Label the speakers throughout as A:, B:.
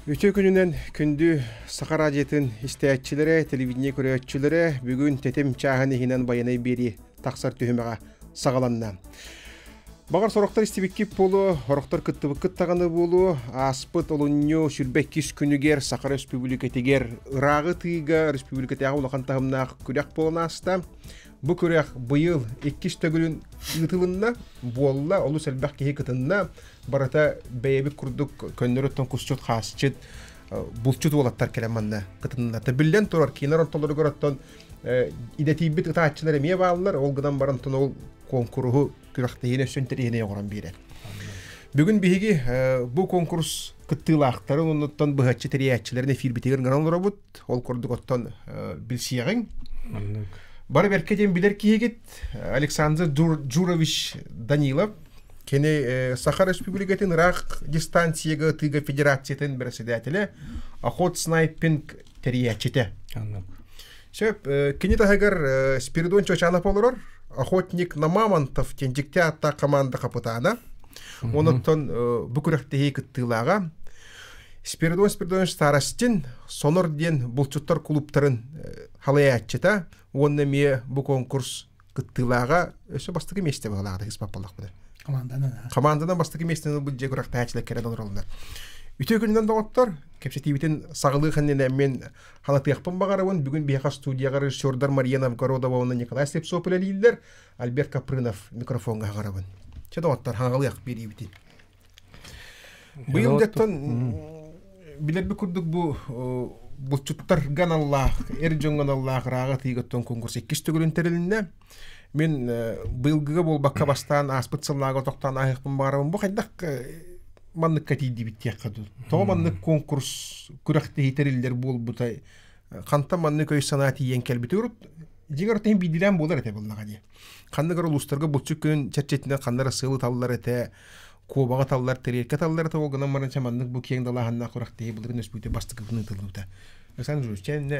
A: Үтө күнүнен күндү сакара жетін истәятчылары, телевидение көрөтчүлөрү бүгүн тетем чааганы хинен баянай бери таксар түһүмөгө сагаланна. Багар сороктор истибикки болу, ороктор кыттыбыккыт таганы болу, аспыт олунню сүрбеккис күнүгер Сакара Республикатигер ырагы тыйга республикатага улахан тагымнаак күрәк болунаста. Бу күрәк быйыл 2 төгүлүн ытылынна болла, олу сәлбәк кеһи кытынна барата бәйәби курдук көннөрөттөн кусчут хасчыт булчут болаттар келеманна кытынна. Табиллен турар кинарон толору гораттан идетибит ытаатчылар эмие баалар, ол гыдан барантын ол конкурсу күрәктеһине сөнтериһине ягыран бире. Бүгүн биһиги бу конкурс кыттылаактарын оннуттан быһаччы терияатчыларын эфир битигер гыранлар бут. Ол курдуготтан билсиягын. Бары беркеден билер киегит Александр Джурович Данилов, кене Сахара Республикатын Ирак дистанцияга тыга федерациятын председателе, охот снайпинг терияатчыты. Сөп, кене тахагар Спиридон Чочанов олорор, охотник на мамонтов тенжикте атта команда капытана. Онуттан бүкүрәктеһи кыттылага Спиридон старостин сонор ден булчуттар клубтарын халаятчыта. Онна мие бу конкурс кыттылага өсө бастыгы месте багалады испапалак бу. Командадан бастыгы местени бу жегурак таачылык керен олорулдар. Үтө күнүнөн доктор кепсетибитин сагылыгынын мен халатыякпын багарабын. Бүгүн бияка студияга режиссердар Мария Новгородова онна Николай Слепцов элелилер, Альберт Капрынов микрофонга гарабын. Чедоктор хаңалыяк берибити. Быйыл деттен билерби курдук бу булчуттар ганаллах, эржоңганаллах рага тыйготтон конкурс 2 төгүлүн терилинне. Мен быйылгыга болбакка бастан аспытсыллага токтан айыкпын барабын. Бу кайдак маннык катиди биттияккаду. Того маннык конкурс күрәкте терилдер болбутай. Канта маннык өй санаати енкел битүрүт. Жигертен бидилен болар эте булнага ди. Кандыгар улустарга булчук күн чечетинен кандара сылы таллар эте. Кубага таллар, терекке таллар та олгынан маранча маннык бу кең далаханна куракты булдырын өспүтө бастык кыны тылыбыта. Александр Журович, сен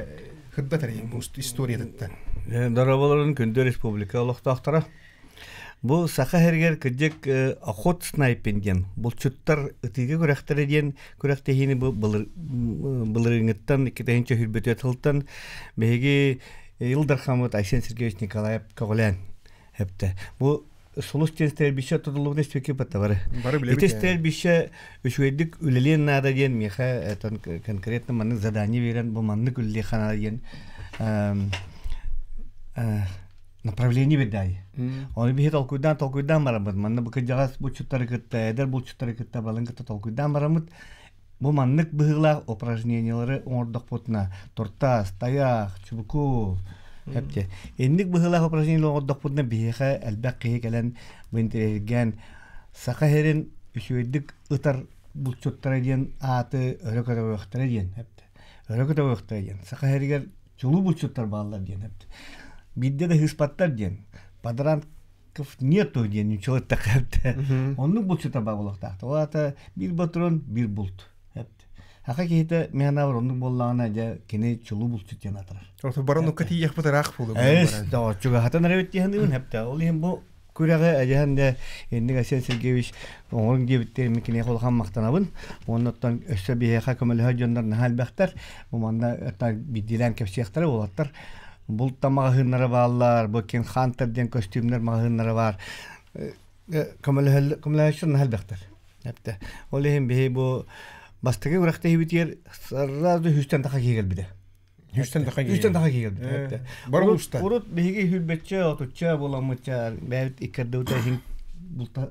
A: хырда тарайын бу историядатта.
B: Дарабаларын күндө республика олоктактара. Бу сака хергер кыжык охот снайпинген. Булчуттар ытыга күрәктәре дигән күрәктәһине бу былырыңыттан 2-нче хүрбөтө тылтан беги Илдар Хамут Айсен Сергеевич Николаев Коголян хепте. Бу Солустен стербище тодулугда спеки паттавары. Эти стербище үшведик үлелен нада ден меха это конкретно манны задание берен бу манны үлеле хана ден направление бедай. Он бихет толкуйдан марамыт. Манны бу кыжагас бу чуттары кытта, эдер бу чуттары кытта балын кытта толкуйдан марамыт. Бу маннык быгыла упражнениялары оңордок потна. Тортас, таяк, чубуку Хепте. Эндик быһылах упражнение оңордок потна биһиха элбек кеһи келен бинтирген сака херин үшүйдик ытар булчуттар диен аты өрөкөтө өктөр диен хепте. Өрөкөтө өктөр диен. Сака хергер чулуу булчуттар баалар диен хепте. Бидде да хиспаттар диен. Подранков нету диен ничего такапте. Оннук булчуттар баалактакты. Ата бир патрон, бир булт. Хака кейте механавр оннук боллагана жа кене чулуу булчут диен атар.
A: Орто барону кати яхпытар ак болду.
B: Да, чуга хатан ребет диен хепте. Ол эм бу күрәгә әҗәһендә инде Асен Сергеевич оңын дебиттер микене кылган мактанабын. Оннан өстә бия хакымлы хаҗаннар хәлбәхтәр. Бу манда ата бидилән кепсияхтары булаттар. Бул тамагыннары баллар, бу кен хантер дигән костюмнар магыннары бар. Кемле өчен хәлбәхтәр. Хәтта ол эм бия бу бастыгы уракта хибитер сразу хүстән така кигел биде.
A: Хүстән така кигел. Бар уста.
B: Урут биге хүлбәтчә, отуча буламыча, бәйт икәрдә үтәһин булта.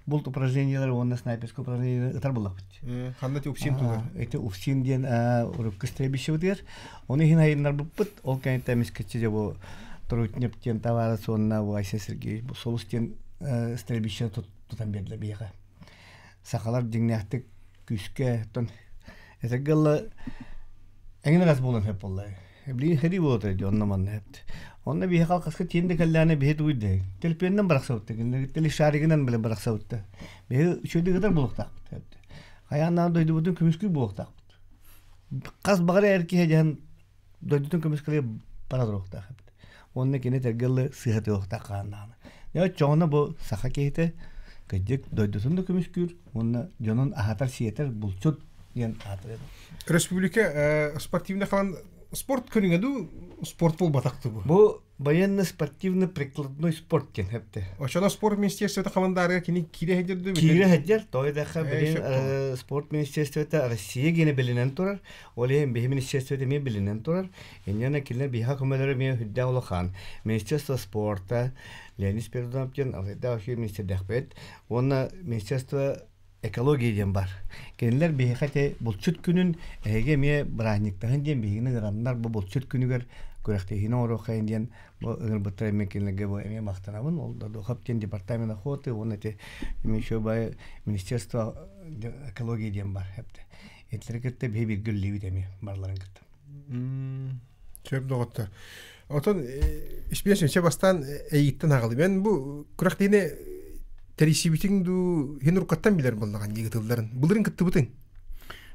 B: Булт упражнениялар, онна снайперское упражнение итар булак.
A: Ханнати уксин тугар.
B: Эте уксин дигән уруккысты бишүдер. Оны хин айнар буппыт, ол кайта мискәчә бу трутнеп тен товары сонна бу Айсен Сергеевич бу солустен стрельбище тутан берде бияга. Сакалар дигнәхтек күскә тон. Это гала Эңне газ болон хеп боллай. Бли хеди болот жонна ман хеп. Онна би халкаска тенде калланы бет уйды. Телпеннен баракса утты. Теле шаригинен беле баракса утты. Бе үчөдө кадар болуктак хеп. Хаяннан дойду бутун күмүскү болуктак. Каз багара эрке жан дойдутун күмүскүле парадроктак хеп. Онна кене тергеле сыхат болуктак каннан. Я чона бу саха кейте кыжык дойдутун күмүскүр. Онна жонун ахатар сиетер булчут ен атыр.
A: Республика спортивный калан спорт көрүнгө ду спорт бол батактı bu.
B: Бу военно-спортивно-прикладной спорт кен хепте.
A: Ошоно спорт министерството командары кини кире хедерди.
B: Кире хеджер тойдаха билен спорт министерството Россия гене билинен турар. Олем бе министерството ме билинен турар. Эняна килер биха командары ме худда улахан. Министерство спорта Леонид Пердоновтен алда ошо министр дахбет. Оны министерство экология ден бар. Кенелер бихате булчут күнүн эге ме браниктагын ден бигине грамдар бу булчут күнүгөр көрөктө хино орохайн ден бу ырбытыр мекенлеге бу эме мактанабын. Ол да хаптен департамент охоты, оны те мешо бай министерство экология ден бар хепте. Этлеркетте бе биргүллеби деме барларын кытты.
A: Чөп доготтор. Отон испиэшенче бастан эйиттен агылы. Мен бу күрөктене терисибитин ду хенуркаттан билер боллаган егитылдарын. Булырын кыттыбытын.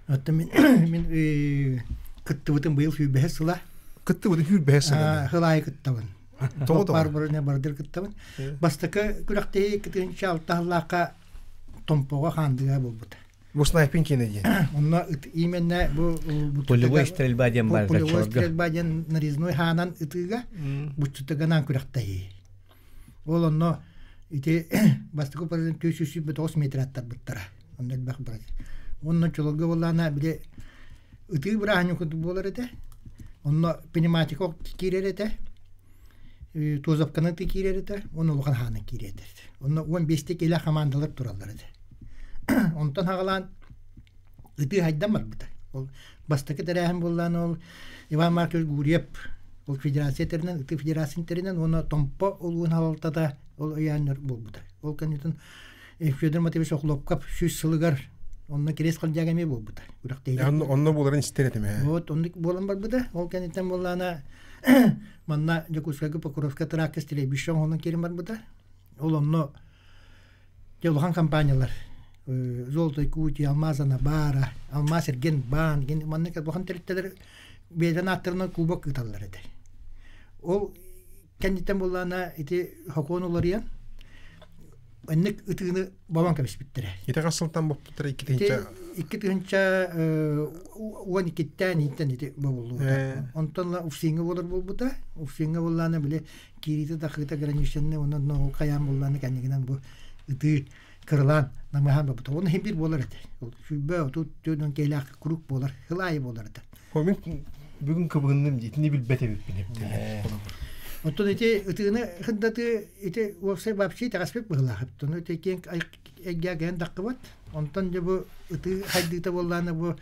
C: Отто мен кыттыбытын быйыл хүбэһэ сыла.
A: Кыттыбытын хүбэһэ сыла.
C: Хылай кыттабын.
A: Тоғыда
C: бар бұрыне бардыр кыттабын. Бастакы күрәктеһи кытынча алтаһлака томпого хандыга болбут.
A: Бу снайпинг кенеди.
C: Онно именно бу
B: полевой стрельба ден бар.
C: Полевой стрельба ден нарезной ханан ытыга бутчутаганан күрәктеһи. Ол онно ите бастакы президент 309 метр аттар буттара. Онда бак бар. Онно чолга боллана биле ытыгы бирахню кут болар эте. Онно пневматика киререте. Тозапканы киререте. Онно лухан ханы киререте. Онно 15 келе командалар туралар эте. Онтан хагалан ытыгы хайдан бар бута. Ол бастакы тарахын боллана ол Иван Маркович Гурьев ол федерациятеринен, ытыгы федерациятеринен оны томпо олуун халалтада ол аяннар болбута. Ол канитен Федор Матвеевич Охлопкап 100 сылыгар онна керес кылжагаме болбута.
A: Онно боларын истеретеме.
C: Вот онны болан бар буда. Ол канитен боллана манна Якутская Покровская тракка стрелбищон онна керем бар буда. Ол онно Жолхан компаниялар Золотой Кути, Алмазана Бара, Алмаз Эрген Бан, манна калбахан тереттелер беден аттырына кубок кыталлар эте. Ол кандитен боллана ити хоконуларыян энник ытыгыны балан кабис биттере.
A: Ите касылтан боптура
C: Икки тыгынча уан иккеттен иттен ити болу. Онтонла уфсиңе болар болбута. Уфсиңе боллана биле кириті тақыта граниченне онан ол каян боллана кәнегінен бу ыты кырылан намахан болбута. Оны хем бир болар эте. Шүббе түйден кейлақ круг болар, хылайы болар эте.
A: Мен бүгін кыбығынным дейтіне білбәте біппін.
C: Оттон эти ытыгыны хындаты эти вообще вообще тагаспек быгылахып. Тону эти кен эгяген даккыбат. Онтон же бу ыты хайдыта болланы бу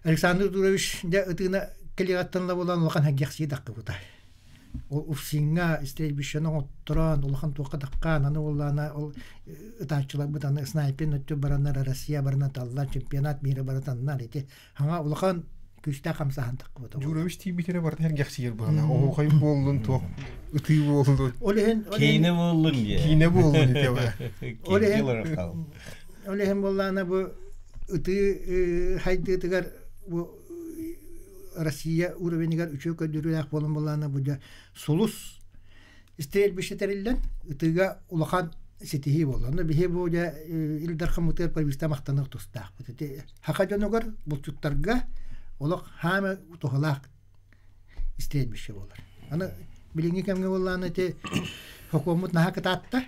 C: Александр Дурович де ытыгына келегаттанла болан улахан хагякси даккыбыта. Ол уфсинга стрельбищаны отторан улахан туакка даккан аны болланы ол ытачылар бутаны снайпер өттө барандар Россия барына талла чемпионат мира баратаннар эти хаңа улахан күстә камсахан таққыбыта.
A: Журович тибитере барды хер гяксиер бағана. Оғы қайып болдың туақ үтүй болдың.
B: Кейіне болдың де.
A: Кейіне болдың де.
C: Олеген болланы бұ үтүй хайдытығар Россия уровенігер үші көдіріләк болын болланы бұ сұлыс істейл бішетерілден үтіға улахан сетихи болланы. Бихе бұ илдар қамытыр прависта мақтанық тұстақ. Хақа жонығар бұл чуттарға олық хаме тухалақ істейд біші болар. Аны біліңі кәмге болланы те хокомут наха кытатта.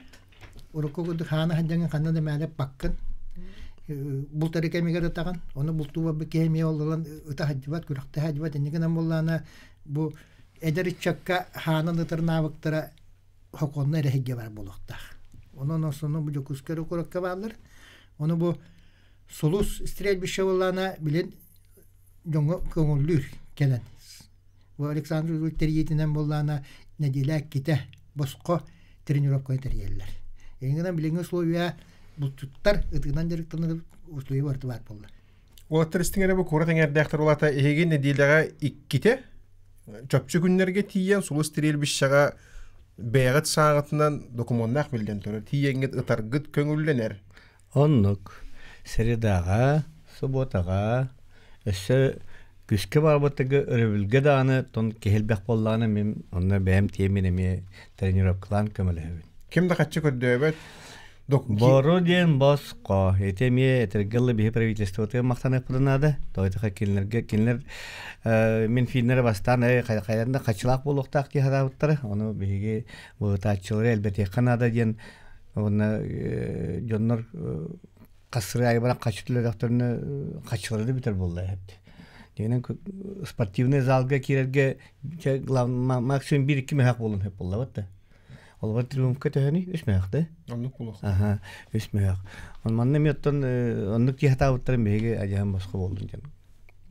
C: Урыққа күдік ханы ханжаңын қаннады мәлеп баққын. Бұлтары кәмегер ұтаған. Оны бұлтуға бір кәме олылан ұта хаджибат, күріқті хаджибат. Енігінен болланы бұл әдері чакка ханын ұтырын авықтыра хоконны әрі бар болуқтақ. Onun sonra bu Yakutskaya kurakka varlar. Onu bu solus İsrail bir şey olana bilen jongo konulur gelen. Bu Alexander Ulteriyetinden bolana ne dilek kite bosko trenirovka teriyerler. Yeniden bilen Slovenya bu tuttar ıtıdan direktörünü Slovenya vardı var bollar.
A: O tristingere bu kuratın erdektar olata ehegin ne dileğe ikkite çöpçü günlerge tiyen solus İsrail bir şaga Beygat sağıtından dokumannak bilden törü. Tiyenget ıtargıt köngüllener.
B: Onluk. Seridağa, sobotağa, össe güske barbatıgı örübülge dağını ton kehelbek bollağını mim onunla behem teminemi trenirovkalan kömülü.
A: Kim de kaççı kördü evet?
B: Бородин боско этеме этергелле бихе правительството мактанып кылынады. Тойта кинлер мен фильмлер бастан кайдарында качылак болуктак ки хадабыттар. Аны биге бутачылар элбете канада ден оны жоннор касры айбара качыларактарны качыларды битер болду хеп. Дегенен спортивный залга кирерге максимум 1-2 мехак болун хеп болду батта. Олар трюмка тәһәни үсмәхтә.
A: Анны кулак.
B: Ага, үсмәх. Он манны меттон онны кихата уттырым беге аҗам башка булды икән.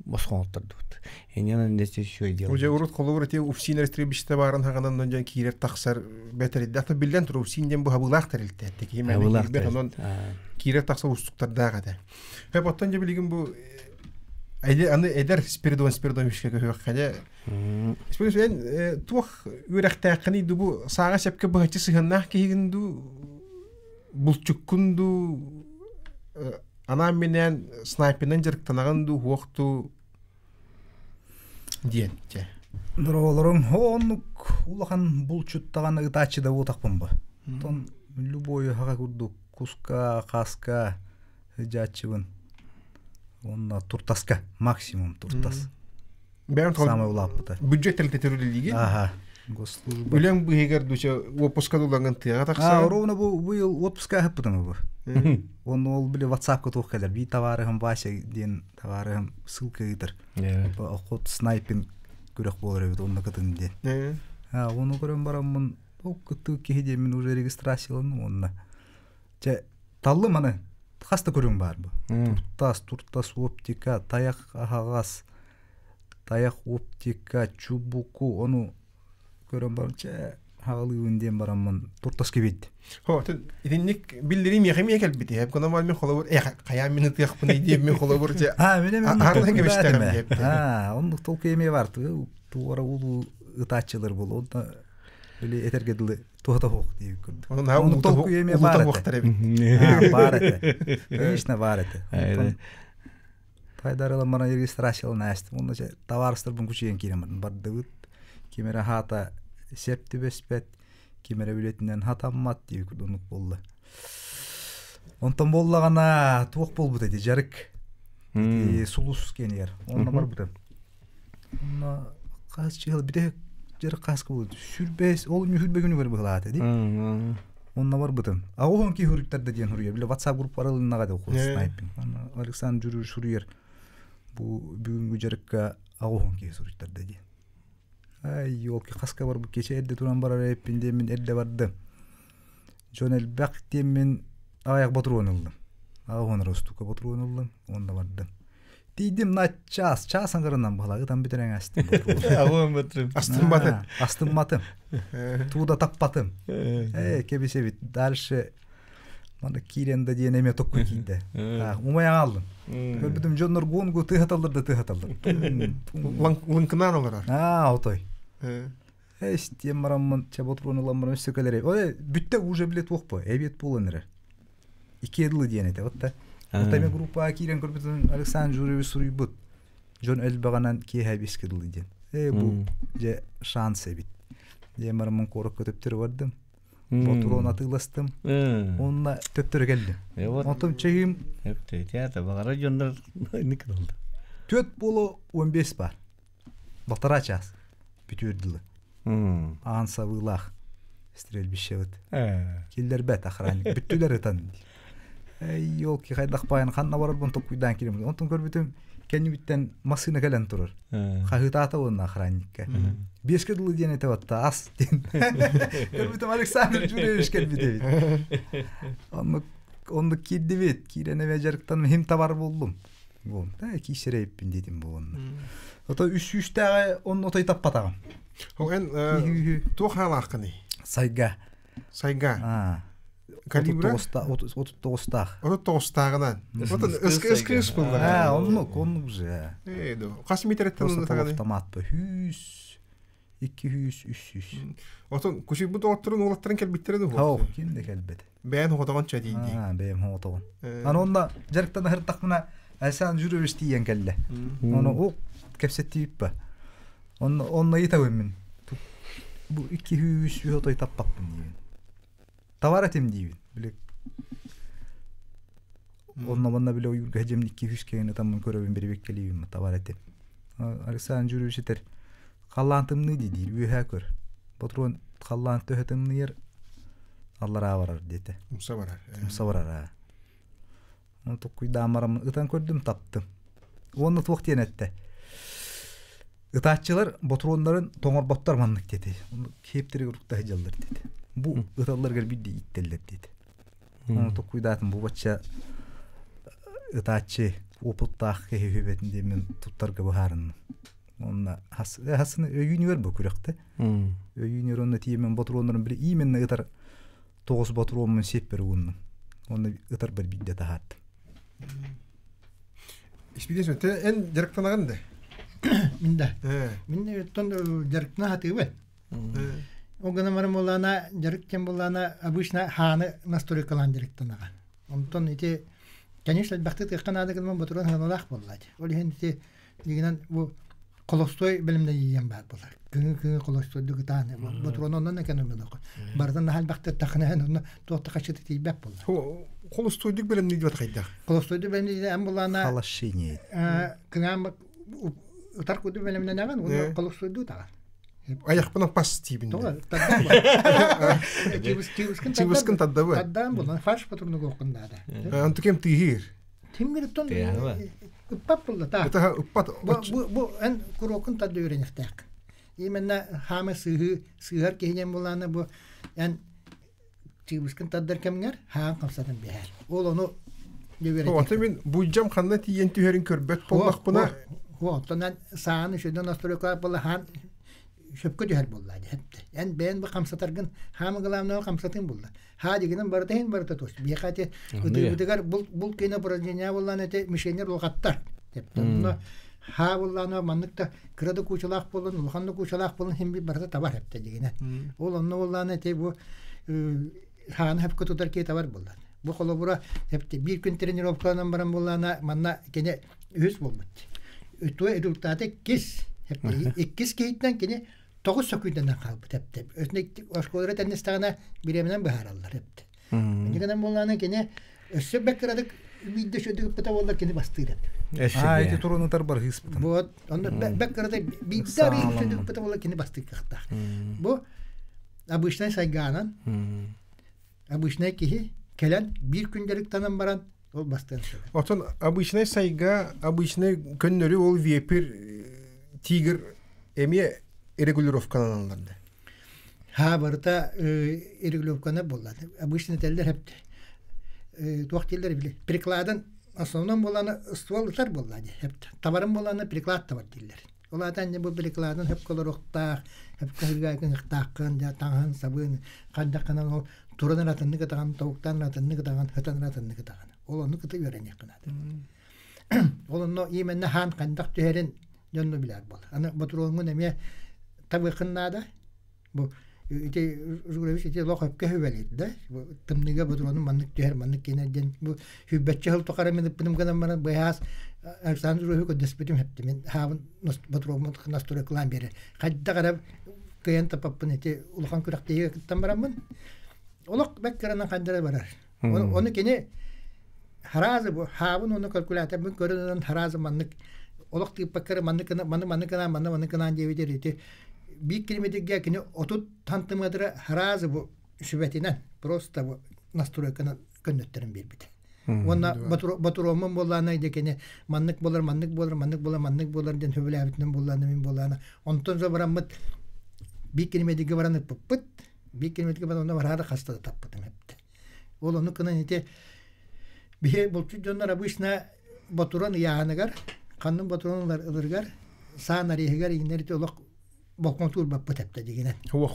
B: Башка уттырды. Эне нәсте шуй дия.
A: Уже урут коллар те уфсинер стрибиште барын хагандан җан кирер таксар бетер дата билдән туру уфсиндән бу хабылак тәрилтә. Теки мәне бетонон кирер таксар устуктарда гада. Хәп аттан җабилеген бу Айде аны эдер спиридон бишкә көһөк хәле. Спиридон тух үрәхтә кыны ду сага сәпкә бәһәче сыгыннах кигенду булчуккунду ана менән снайпернан җырктанагынду вакту диетте.
D: Доролорым онук улахан булчуттаган ытачы да утакпын бу. Тон любой хага курду куска, каска, жачыбын. Онна туртаска, максимум туртас. Самый улаппыта.
A: Бюджет телетелилиги.
D: Ага. Госслужба.
A: Үлем бу егер душа отпуска дулаган тыга такса.
D: Ровно бу отпуска хаппытым бу. Он ол биле WhatsApp-ка тохкалар. Би товарыгым Вася ден товарыгым ссылка итер. Бу охот снайпинг көрөк болор бит онда кытын ден. Оны көрөм барамын. Окты кеде мен уже регистрацияланып онда. Же таллы мана хаста көрөң бар бу. Туртас оптика, таяк агас, таяк оптика, чубуку, ону көрөм барча хагылыын ден барамын. Туртас кебет.
A: Хо, идинник билдирим яхми келбити. Хеп кана мал мен холобур. Кая минут яхпын идем мен холобур же.
D: Менен
A: арлан кебештем деп.
D: Ону толку эме бар. Туара улу ытачылар болу. Онда биле этергедиле тота хок деп көрдү.
A: Ону толку эме бар.
D: Бар эте. Конечно, бар эте. Пайдарыла мана регистрациялана астым. Онда же товарстырбын күчеген киремин. Бардыбыт. Кемере хата септи беспет. Кемере билетинен хатаммат деп көрдүнүк болду. Онтон боллагана туок болбут эти жарык. Сулус кенер. Онда бар бутам. Онда каз чыгыл биде жарык каска болду. Сүрбес, ол мүхүлбөгүнү көрүп калат эди. Онда бар бутам. Агон ки хүрүктөрдө ден хүрүер. Биле WhatsApp группаларына да окуп снайпинг. Александр Журur хүрүер. Бу бүгүнгү жарыкка агон ки хүрүктөрдө ден. Ай, ёлки каска бар бу кече элде туран барар эпинде мен элде барды. Жонел бактем мен аяк батырын алдым. Агон ростука батырын алдым. Онда барды. Дидим на час аңгырынан баглагы там битерең астым.
B: Агон батырым.
D: Астым матым. Туда таппатым. Кебесе бит. Дальше мана киренде диен эме токку кийди. Умаяң алдым. Көрбүдүм жоннор гонгу тыгаталдыр.
A: Лынкынан алар.
D: Отой. Тем марамын чаботруны ламмар өсөкөлөр. Ой, бүтте уже билет окпо. Эбет болонер. 2 жыл диен эте, вот да. Отаме группа кирен көрбүдүм Александр Журович сурuyбут. Жон элбаганан ки хабиске дилден. Бу же шанс эбит. Же марамын корок көтөптөр бардым. Ботурон атыластым. Онна төптөр келди. Отом чегим.
B: Театр багара жондар никалды.
D: Төт боло 15 бар. Батара час. Бүтүрдүлө. Анса вылах. Стрельбище вот. Киллер бет охранник. Бүттүлөр этан. Ёлки кайдак баян ханна барар бон токуйдан кирем. Онтон көрбүтүм кенибиттен машина келен турар. Хагытата онна охранникке. Беске дылы диен эте батта ас. Көрбүтүм Александр Журович келбиде. Онду кирди бет. Кирене вежарктан хим табар болдум. Вон, кисерейппин дедим бу онну. Ото үс-үстәгә онны отой таппатагам.
A: Оген тухалакны.
D: Сайга.
A: Калибра
D: 39-та.
A: 39-тагынан. Ото эскес булды.
D: Онну уже.
A: Кас метреттен таганы.
D: Автомат бу. 200 300.
A: Ото кушибут оттурун улаттырын келбиттерди бу.
D: Хо, кимде келбет.
A: Бен хотогон чадийди.
D: Бен хотогон. Онда жарыктан хыртакмына Асан Журович диен келде. Ону о кепсеттиппа. Онна итабым мен. Бу 200 отой таппаппын дейбин. Товар этем дейбин. Биле Onunla bile uyurga hecemlikki hüskeyini tamın köröbün biri bekkeliyim tavar etim. Alexan jürüşeter. Kallantımını değil, büyühe kör. Patron kallantı öğütümünü yer Allah'a varar dedi.
A: Musa
D: varar ha. Onu tokuy damaramın ıtan kördüm taptım. Onu tuğtiyen etti. Itaatçılar patronların toңорботтар manlık dedi. Onu keptiri urukta hejallar dedi. Bu ıtallar gel bir de itteller dedi. Onu tokuy dağıtım bu batça itaatçı oputtak hübetinde men tuttar gibi harın. Onunla hasını öyünü ver bu kürekte. Öyünü ver onu tiyemen patronların bile iyi menle ıtar toğuz patronun seperi onun. Onu ıtar bir de tahattım.
A: İspidiysen en direktanağın da.
C: Minda. Minda ton jarıkna hatı ben. O gana maram olana jarıkken bolana abuşna hanı nastori kalan direktanağa. Ondan ite конечно бахты канада гылман батуран ханалах боллады. Ол хенти дигенен бу колостой билимде ийен бар болар. Күн колостойду гытаны батуран ондан экономия док. Бардан хал бахты тахнан онда тоқта качыты тийбек болар.
A: Колостойдук билимде дип аткайда.
C: Колостойду билимде ам болана
D: Халашыне.
C: кыгам утаркуду билимде наган ол колостойду таган.
A: Аяк бана пас тибинде.
C: Тибискин тадда бу. Таддан болан фарш патруну гокунда да.
A: Анту кем тихир.
C: Тимгиртон уппап болла та.
A: Это уппат.
C: Бу эн курокун тадда үйренектек. Именна хама сыгар кейген боланы бу эн тибискин таддар кемгер хаан камсатын бер. Ол ону үйренектек.
A: О, мен буйжам ханна тиен түйерин көрбөт болмак буна.
C: О, тонан сааны шөдөн астройка болла хан şöpkö düher bolladı hepti. Yani ben bu kamsatargın hamıgılamna kamsatın buldu. Ha diginin bardahin barda toş. Bir kate ödügar bul kene projenya bollan ete mişenler lokattar. Hepti. Bunu ha bollana manlıkta kırada kuçalak bolun, lokanlı kuçalak bolun hem bir barda tabar hepti digine. Olanla bollan ete bu han hep kututar ki tabar bollan. Bu kolabora hepti. Bir gün trenirovkadan baran bollana manna gene yüz bolmuş. Ötü edultate kis hepti. İkiz keyitten gene Toğuz söküydenden kalbı tepti. Özündeki oşkoları tennistağına bireminen baharallar hepti. Önceden bollana gene össü bekkaradık bir de şöyle pıta bollar gene bastırdı.
D: Iti turunu tar bar his pıtan.
C: Bu onda bekkaradı bir de bir şöyle pıta bollar gene bastırdı. Bu abuşnay sayganan abuşnay ki kelen bir gündelik tanım baran ol bastırdı.
A: Oton abuşnay sayga abuşnay könleri ol viyepir tiger emiye Irregulirovkan anlarında.
C: Ha barıta irregulirovkan'a bolladı. Bu işin teller hepti. Tuğaktiller bile. Prikladan основном bollana ıstvalıklar bolladı hepti. Tavarın bollana priklad tavar diller. Oladan bu prikladan hep kolor oktağ, hep kırgayken ıktağın, tağın, sabın, kandakanın o turunun atını kıtağın, tavuktan atını kıtağın, hıtanın atını kıtağın. Olanı kıtı öğrenecek kınadı. Olanı imenle han kandak tüherin yönlü biler bol. Ana batronun emiye tabii kınada bu ite Rugreviç ite loh hep kehveliydi de bu tımniga batronun manlık tüher manlık keneden bu hübbetçi hıl tokarım edip benim kadar bana beyaz Alexander Ruhi ko despetim hepti men havın batronun nastura kılan beri kadda kadar kıyan tapapın ite ulukan kürakteye kıttan baramın olak bekkaranan kandara barar onu kene harazı bu havın onu kalkulatör ben görünen harazı manlık olak tip bakkara manlıkına diyebilir ite bir kilometre yakını 30 santimetre harazı bu şübetinden prosta bu nasturaykanı göndötterin bir bit. Ona baturomun bollana idekene manlık bolar den hübele abitinden bollana min bollana. Ondan sonra varamıt bir kilometre varanı pıt bir kilometre varan onda var hada hasta da tapıtım hepti. Onu kınan ite bir bulçu jonlara bu işine baturan yağınıgar kanın baturanlar ılırgar sağnarıgar inleri olak Balkontur bak patepte diginen.
A: Huwa.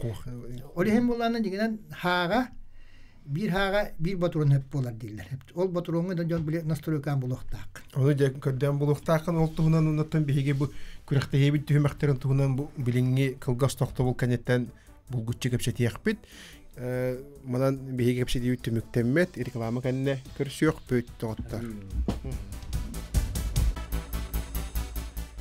C: Oli hem bolanın diginen haga bir baturun hep bolar diller hep. Ol baturunu da jon bile nastrokan buluktak.
A: Onu da köden buluktakan oltuğundan unuttum bihige bu kürekte hebit tühmekterin tuğundan bu bilingi kılgas tokta volkanetten bulgutçu kepseti yakbit. Manan bihige kepseti yuttumuktemmet reklama kanne körsü yok büyüt toğuttar.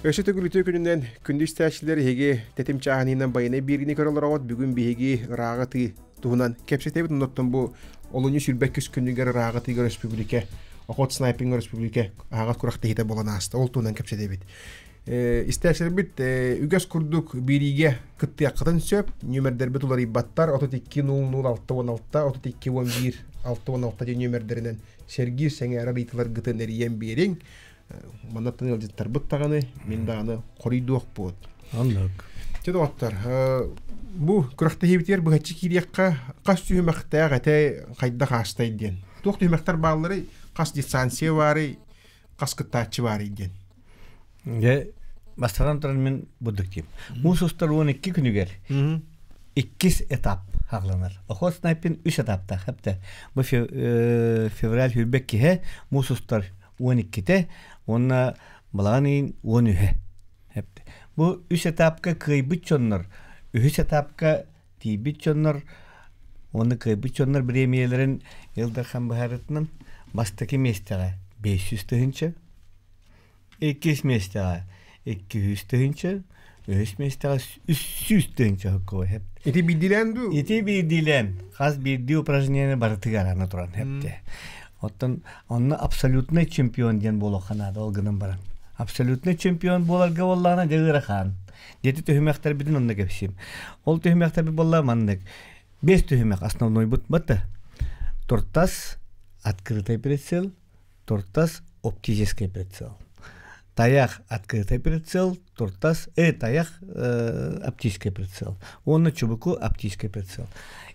A: Öşete gülütü gününden kündüz tәшілері hege tetim çağınından bayına birini körülür ağıt bugün bihege rağıtı tuğunan kepsete bit unuttun bu олоню сүрбек күскүнүгер рагатыгер республика охот снайпинг республика агат куракта хите боланаста ол тунан кепседебит истәшербит үгәс курдук бириге кыттыяккытын сөп нөмердербит улар ибаттар 32-00-616 32-11-616 нөмердеринен Сергей Сеңәре рейтилар гытын эриен берең манаттан элжеттер буттаганы мен даганы корыйдук бут.
B: Анлык.
A: Чедоттар бу куракта хибитер бу хачы кириякка кас түймәктә гата кайда хастай ден. Тук түймәктәр баллары кас дистанция бары кас кыттачы бары ден.
B: Ге бастаран туран мен будык тип. Мусустар 12 күнүгер. 2 этап хагланар. Охот снайпин 3 этапта хәптә. Бу февраль хүлбекке мусустар 12-те, онна баланин 10-хе. Хәптә. Бу 3 этапка кыйбыт чоннар. 3 этапка тибит чоннар. Оны кыйбыт чоннар премияларын Элдар Хамбахаратның бастаки местәгә 500 тыгынча. 2 местәгә 200 тыгынча. 3 местәгә 300 тыгынча хоккой хәп.
A: Ити бидиләнду.
B: Ити бидилән. Хас бидди упражнение бар тыгарана туран хәптә. Оттан онны абсолютный чемпион дигән булаханада ул гынан баран. Абсолютный чемпион буларга валлана дегырахан. Дети төһмәктәр бидин онны гәпсим. Ул төһмәктәр бит булла маннык. 5 төһмәк основной бут бата. Тортас открытый прицел, тортас оптический прицел. Таяк открытый прицел, тортас таяк оптический прицел. Он на чубуку оптический прицел.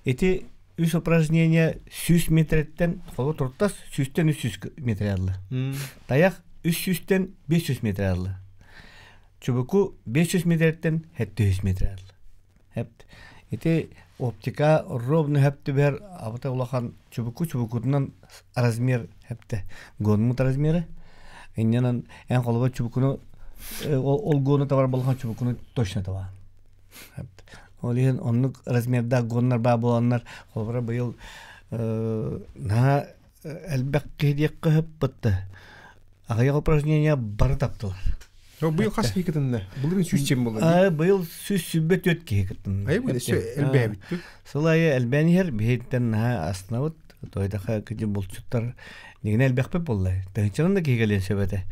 B: Эти үс упражнения 100 метрден, холо тортас 100-тен 300 метрлы. Таяк 300-тен 500 метрлы. Чубуку 500 метрден 700 метрлы. Хепт. Эти оптика ровно хепте бер, абата улахан чубукутунан размер хепте. Гонмут размеры. Иннен эн холова чубукуну ол гону товар болган чубукуну точно тава. Хепте. Олен онлук размерда гоннар ба боланнар холбара быйыл на элбек кедек кып битти. Агая упражнения бар таптылар.
A: Быйыл кас кекетинде. Булрын сүзчем болду.
B: Быйыл сүзбет өткө кеттин.
A: Бу элбебит.
B: Солай элбенер бейттен аснавыт тойдаха кеди булчуттар нигне элбекпе боллай. Тенчеринде кегеле себете.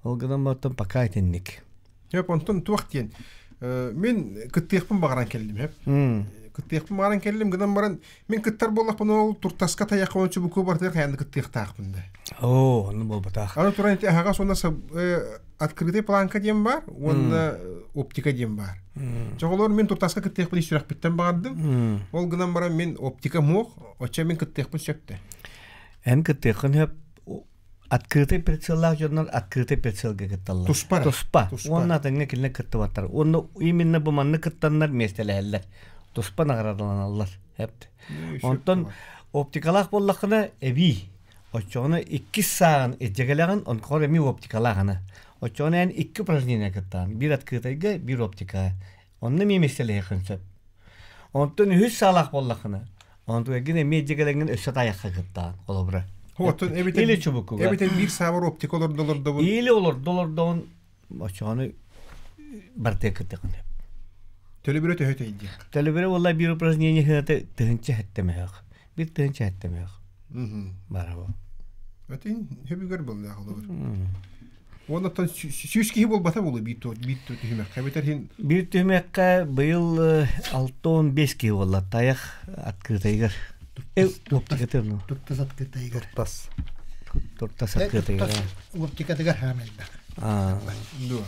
B: Ол гынан баттан пока айтенник.
A: Хеп онтон туактен. Мен кыттыйкпын багаран келдим хеп. Кыттыйкпын багаран келдим гынан баран мен кыттар боллакпын ол туртаска таяк ончу буку бар дер ханды кыттыйктакпын да.
B: О, аны болбатак.
A: Аны туран ага сонда открытый планка дем бар, онда оптика дем бар. Жоголор мен туртаска кыттыйкпын ишрак биттен багардым. Ол гынан баран мен оптика мох, оча мен кыттыйкпын сөптө.
B: Эн кыттыйкын хеп открытый прицеллар жоннор открытый прицелге кытталлар. Туспа. Онна теңне килне кыттыбаттар. Онны именно бу манны кыттаннар местелелер. Туспа наградаланалар. Хепти. Онтон оптикалак боллакына эби. Очоны 2 саан эжегелеген онкор эми оптикалагына. Очоны эн 2 упражнение кыттан. Бир открытыйга, бир оптика. Онны местеле хынсып. Онтон 3 саалак боллакына. Онтон эген эми эжегелеген өсөт аякка кыттан. Колобра.
A: Хотон
B: или чубуку.
A: Эбитен бир сабыр оптик олордолор да бу.
B: Или олордон очоны барте кыттыгын.
A: Төлөбүрө төһөтө иди.
B: Төлөбүрө валла бир упражнение хәтә тынча хәттемәк. Бир тынча хәттемәк. Барабы.
A: Атин хөбүгөр булды ахылыр. Ондан сүзки болбата болу бит төһмәк. Хәбетер хин
B: бир төһмәккә быел 6-15 ки валла таяк открытыйгар. Оптикатырны.
C: Туттас открытыйгар.
B: Туттас открытыйгар.
C: Оптикатыгар хамелбак.
A: дуа.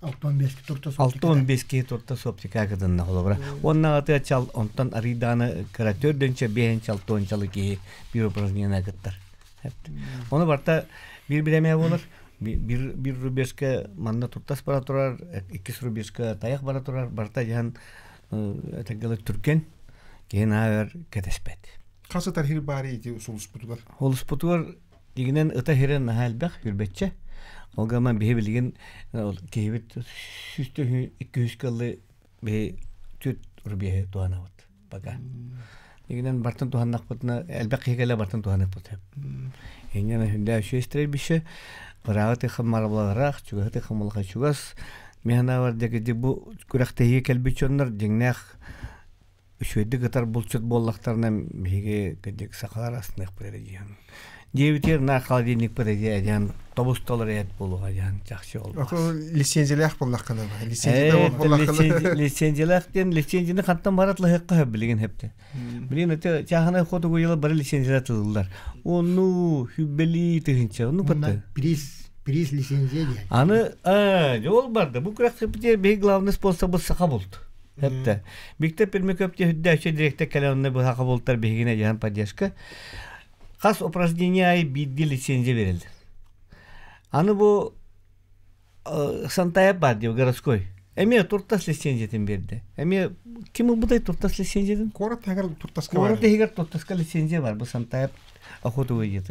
B: 6-15 ки туттас оптика кадынна холобра. Онна аты чал онтан ариданы каратер дөнче 5-6 чалы ки бир упражнение кыттар. Оны барта бир биреме болор. Бир рубежка манна туттас бара турар, 2 рубежка таяк бара турар, барта жан этегеле түркен кен авер кетеспет.
A: Касы тархир бари ити сулуспутугар.
B: Сулуспутугар дигинен ыта херен халбак хүрбетче. Олгаман бе билген кебет сүстө 200 кылы бе түт рубе туанават бага. Дигинен бартын туаннак бутна элбак хегеле бартын туанып бутап. Эңне хүндә шестрел бише барагы хмарларак чугаты хмалга чугас механа бар деге бу күрәктәге келбичоннар дигнәх Üçüydü gıtar bulçut bollaklarına bege gıcık sakalar aslında yapıyor. Девитер на холодильник подойдет, тобустолар ет болуга жан жакшы болду.
A: Ото лицензиялык боллаккана.
B: Лицензиялыктен лицензияны кантан баратлыгы билген хепте. Билген өтө жагына фото коюлар бар лицензиялатылдылар. Ону хүббели тегинче, ону патты.
C: Приз лицензия диye.
B: Аны, жол барды. Бу крахтепте бей главный спонсор бу сака болду. Хепте. Мектеп пермекөптө хүддәче директор каланны бу сака болдур бегине жан поддержка. Хас упражнения бидди лицензия берилди. Аны бу Сантая бардио городской. Эме туртас лицензиятын берди. Эме ким будай туртас лицензиятын?
A: Корот тагар туртаска бар.
B: Корот тагар туртаска лицензия бар. Бу Сантая охоту выйдет.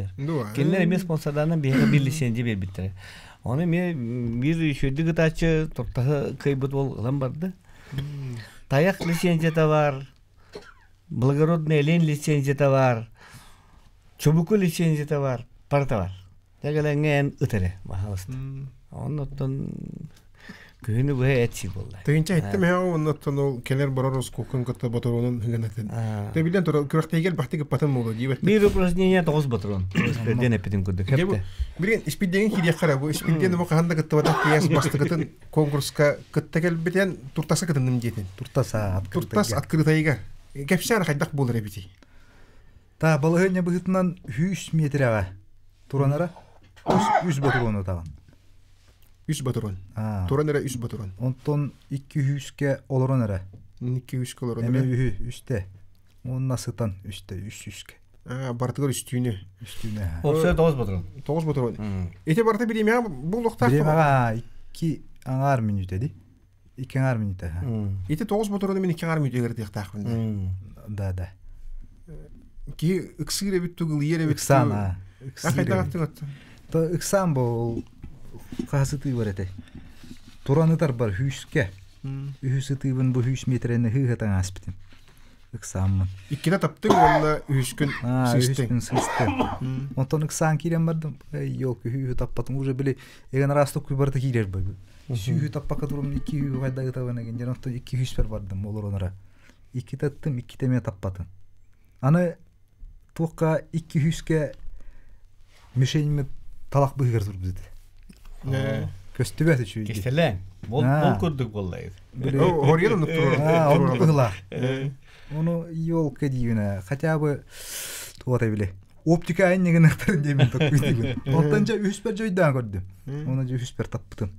B: Кенлер эме спонсордардан бир лицензия бербиттер. Аны мен бир шөйдү гытачы туртасы кыйбыт бол ылам барды. Таяк лицензия бар. Благородный лен лицензия бар. Çubuklu лицензия var, parta var. Tegelengen ötere mahalasta. Ondan köyünü bu etsi boldu.
A: Teyince ettim ya ondan o keler bararız kokun kıta batıronun hıganaten. De bilen tora kürekte gel bahti patın oldu diye.
B: Bir упражнение 9 batıron. Speden epidin kudu hepte.
A: Bilen ispidden hidiye kara bu ispidden bu kahanda kıta batı kıyas bastı kıtın konkurska kıta gel biten turtasa kıtın diyetin. Turtas atkırıta yigar. Gepsana haydak bolur ebiti.
D: Та балыгыня быгытынан 100 метрага туранара 100 батырон таган.
A: 100 батырон. Туранара 100 батырон.
D: Онтон 200ке олоронара.
A: 200 колорон.
D: Эме 3те. Онна сытан 3те 300ке.
A: Бартыгар üstüne.
B: Опса 9 батырон.
A: 9 батырон. Эте барты билем я бул лукта.
D: Билем ага 2 аңар минут эди. 2 аңар минут.
A: Эте 9 батыроны мен 2 аңар минут эгердик тахмын.
D: Да.
A: Ки ыксыре бит тугул ере бит.
D: Ыксана.
A: Та
D: ыксан бул касыты бар эте. Тураныдар бар 100ке. 100-тыбын бу 100 метрени хыгатан аспитин. Ыксанмын.
A: Иккине таптың онна 100 күн
D: сыстын. Онтон ыксан кирен бардым. Yok 100 таппатым уже били эген расток кубарда кирер бай. 100 таппака турум 200 кайдагы табана ген онтон 200 бер бардым олоронара. 2 таттым 2 теме таппатым. Аны туққа 200ке мишенімі талақ бұйғыр тұрып деді. Көстібәт үші.
B: Кестелен. Бол көрдік болайыз.
A: Орген ұнып тұрып.
D: Оны бұғыла. Оны елка дейіне. Хотя бы туғата біле. Оптика айын неген ақтарын деймін тоқпүйді. Оттан жа 3 бер жойдан көрдім. Оны жа 3 бер таппытым.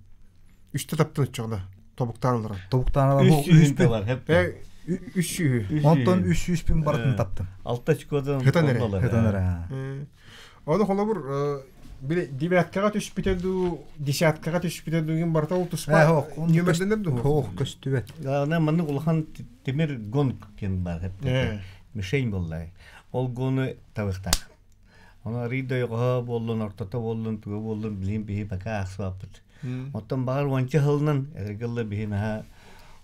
A: 3-те таптың үтчіғда. Тобуқтан олар.
D: Тобуқтан олар.
B: 300 бар.
A: 300.
D: Онтон 300 bin бартын таптым.
B: Алта чикодан.
D: Хетанера.
A: Оны қолы бұр, біле, 9-ға түшіп бітеді, 10-ға түшіп бітеді деген барта ол тұспа. Нөмірден әмді?
D: Көстібет.
B: Ғана мұны ұлған темір гон кен бар. Мишень болай. Ол гоны тавықтақ. Оны ридой ға болын, ортата болын, түгі болын, білейін бейі бәка ақсы бапыд. Оттан бағар уанчы ғылынан, әргілі бейін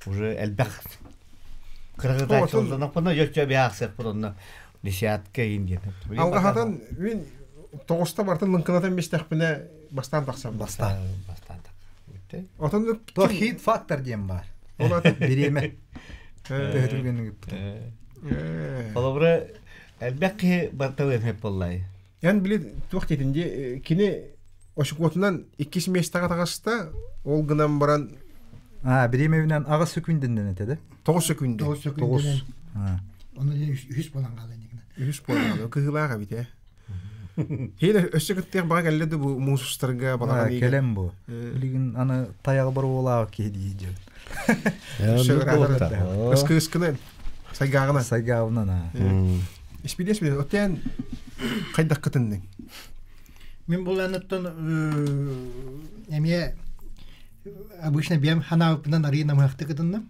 B: уже әлбәқ. Кыргыда чолдан апына жөчө бяаксык бурунна десятка инден.
A: Алгахатан мен 9-та бартын лынкынатан бестекпине бастан таксам.
D: Бастан.
A: Отон
D: то хит фактор дем бар.
A: Ола
D: биреме. Төгүлгөнү.
B: Олобра әлбәкки бартабы хеп боллай.
A: Ян биле тук кетинде кине ошукотунан 2 местага тагашта ол гынан баран
D: биремевинен ага сөкүндүндөн этеди.
A: 9 секунде.
C: 9 секунде. Onu 100 bolan kaldı ne?
A: 100 bolan. Kıgılağa bite. Hele össeketler baga geldi bu musustlarga balagan iyi.
D: Kelem bu. Bilgin ana tayağı бар ola ki diye.
A: Iskıskını saygağına.
D: Saygağına.
A: İspides mi? Oten kaydak kıtındın.
C: Мен буланаттан эмие обычно бем ханапынан арина махтыкытынна.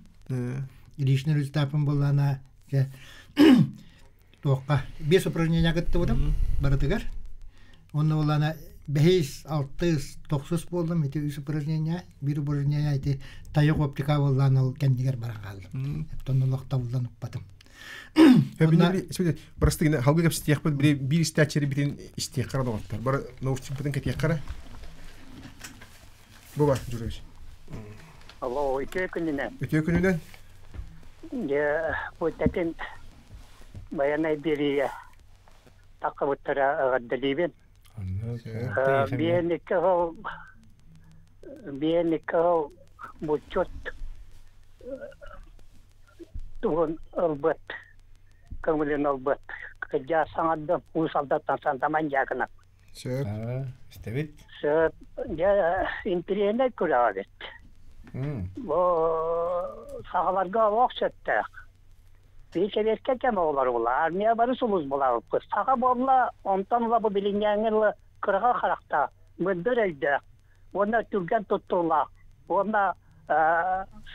C: Личный результатым булана тоққа 5 упражнения кытты будым. Барытыгар. Онны булана 5 6 9 болдым. Эти 3 упражнения, бир упражнения эти таяк оптика булана ол кендигер баран калдым. Тоны локта буланып батым.
A: Просто yine halga kapsite yapıp bir istaçeri bitin isteye karada oldular. Bara novçun bitin ketiye kara. Bu var Jurovic.
E: Alo, iki gününe.
A: Öte gününden.
E: bu tekin bayanay biriye takıbıtlara ağaddalıbın. Biyenik o bu çok tuhun albet, kemulin albet. Kerja sangat usalda tansan taman yakına.
A: Söp.
B: İstebit.
E: Söp, ya intriyene kuravet. Bu sahalarga okşetti. Bir severke kem olar. Armiya barı suluz bular. Saha bolla, ondan ula bu bilingenli kırığa karakta. Mıdır elde. Onda türgen tuttular. Onda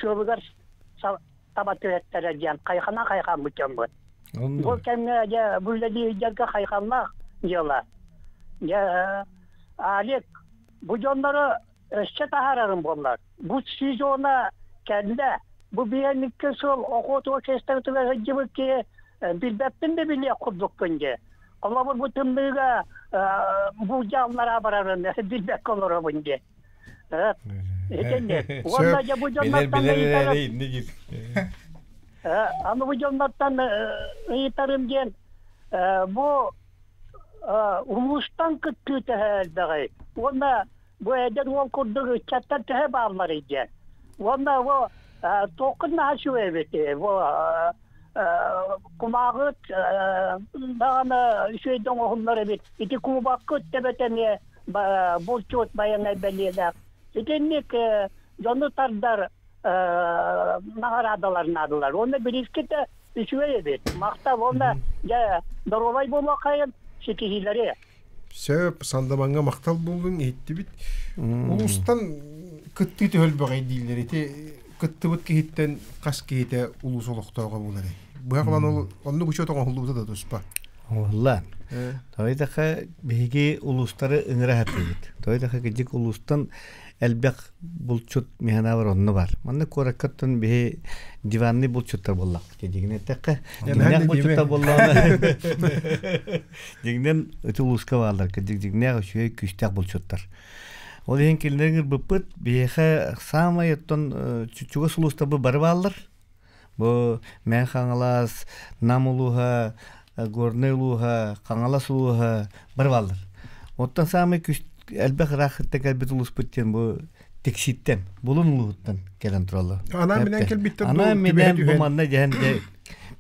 E: şöbüger tabat öğretleri diyen kayıkana kayıkan mükemmel. Bu kendine ya böyle diyecekler kayıkanlar diyorlar. Ya Alik bu canları eşçe tahararım bunlar. Bu siz ona kendi bu biyenlik kısıl okut o kestirtiler gibi ki bilbettin de bile kurduk günce. Ama bu tümlüğe bu canlara bararım bilbek olur bunca. Evet. Şimdi vallahi bu canlardan
B: Bilir.
E: ama bu canlardan yitarım diyen bu ulustan kıttı teheldeği. Ona bu eder ol kurduğu çattar tehe bağları diyen. Ona bu tokun naşı eveti. Bu kumağıt dağına şeyden oğulları bit. İki kumubakıt tebetene bulçut bayanay belliler. İkinlik canlı tardar nahar adalarını adılar. Onda bir iskite işüve evet. Maktab onda ya darovay bulmakayın şekihileri.
A: Söp sandamanga maktal buldun etti bit. Ulustan kıttı tölbagay değiller. Ete kıttı bit kehitten kas kehite ulus oluqtağa bular. Bu yaqlan onu güçe toğan hulubda da dostpa.
B: Vallahi. Toydaqa bigi ulusları ıngıra hatıydı. Toydaqa gecik ulustan elbek bulçut mihana var onu var. Manne korakatın bir divanlı bulçutlar bollak. Gecigine tekke. Ne bulçutlar bollak. Gecigden öte uluska varlar. Gecigine şöyle küçük bulçutlar. O diyen kellerin bıpıt bihe samayetton çuçuğa sulusta bu barballar. Bu mehangalas namuluha gorneyluha kangalasuluha barballar. Ottan samay küçük elbek rahette elbet ulus bitten bu teksitten bulunluğundan gelen turalı.
A: Ana minen kelbitten
B: ana minen bu manna jehende